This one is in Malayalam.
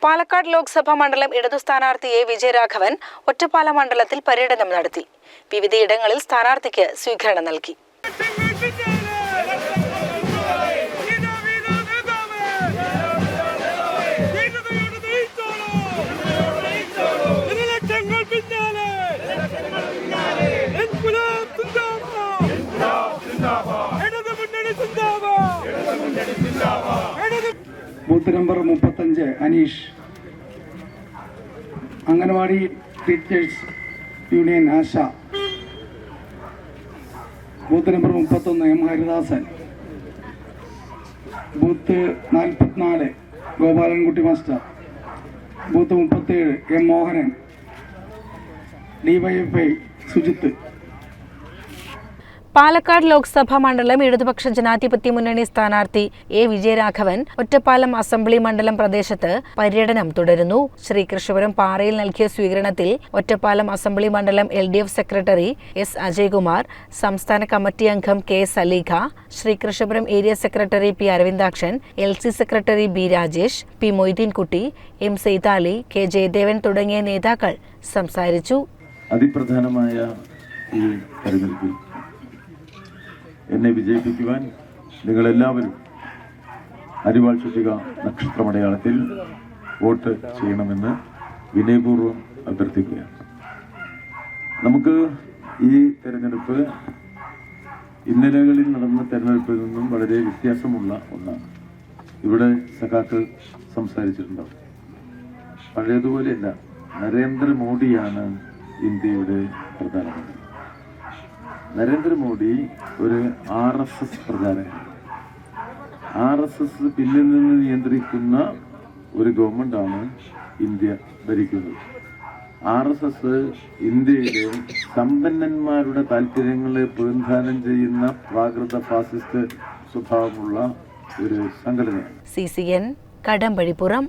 പാലക്കാട് ലോക്സഭാ മണ്ഡലം ഇടതു സ്ഥാനാർത്ഥി എ വിജയരാഘവൻ ഒറ്റപ്പാലം മണ്ഡലത്തിൽ പര്യടനം നടത്തി. വിവിധയിടങ്ങളിൽ സ്ഥാനാർത്ഥിക്ക് സ്വീകരണം നൽകി. Booth number 35 Aneesh, Anganwadi teachers union Asha. Booth number 31 M Haridasan. Booth 44 Gopalankutty master. Booth 37 M Mohanan. DYFI Sujith. Palakkad Lok Sabha മണ്ഡലം ഇടതുപക്ഷ ജനാധിപത്യ മുന്നണി സ്ഥാനാർത്ഥി എ വിജയരാഘവൻ ഒറ്റപ്പാലം അസംബ്ലി മണ്ഡലം പ്രദേശത്ത് പര്യടനം തുടരുന്നു. ശ്രീകൃഷ്ണപുരം പാറയിൽ നൽകിയ സ്വീകരണത്തിൽ ഒറ്റപ്പാലം അസംബ്ലി മണ്ഡലം LDF സെക്രട്ടറി എസ് അജയ്കുമാർ, സംസ്ഥാന കമ്മിറ്റി അംഗം K Saleekha, Sreekrishnapuram area secretary P Aravindakshan, LC secretary B Rajesh, P Moideenkutty, M Seythali, K Jayadevan തുടങ്ങിയ നേതാക്കൾ സംസാരിച്ചു. അതിപ്രധാനമായ ഈ തെരഞ്ഞെടുപ്പിൽ എന്നെ വിജയിപ്പിക്കുവാൻ നിങ്ങളെല്ലാവരും അരിവാൾ ചുറ്റിക നക്ഷത്രമടയാളത്തിൽ വോട്ട് ചെയ്യണമെന്ന് വിനയപൂർവ്വം അഭ്യർത്ഥിക്കുകയാണ്. നമുക്ക് ഈ തെരഞ്ഞെടുപ്പ് ഇന്നലകളിൽ നടന്ന തെരഞ്ഞെടുപ്പിൽ നിന്നും വളരെ വ്യത്യാസമുള്ള ഒന്നാണ്. ഇവിടെ സഖാക്കൾ സംസാരിച്ചിട്ടുണ്ടാവും. പഴയതുപോലെയല്ല, നരേന്ദ്രമോദിയാണ് ഇന്ത്യയുടെ പ്രധാനമന്ത്രി. നരേന്ദ്രമോദി ഒരു RSS പ്രചാരകനാണ്. RSS പിന്നിൽ നിന്ന് നിയന്ത്രിക്കുന്ന ഒരു ഗവൺമെന്റാണ് ഇന്ത്യ ഭരിക്കുന്നത്. RSS ഇന്ത്യയിലെ സമ്പന്നന്മാരുടെ താല്പര്യങ്ങളെ പ്രതിനിധാനം ചെയ്യുന്ന പ്രാകൃത ഫാസിസ്റ്റ് സ്വഭാവമുള്ള ഒരു സംഘടനയാണ്. CCN കടമ്പഴിപ്പുറം.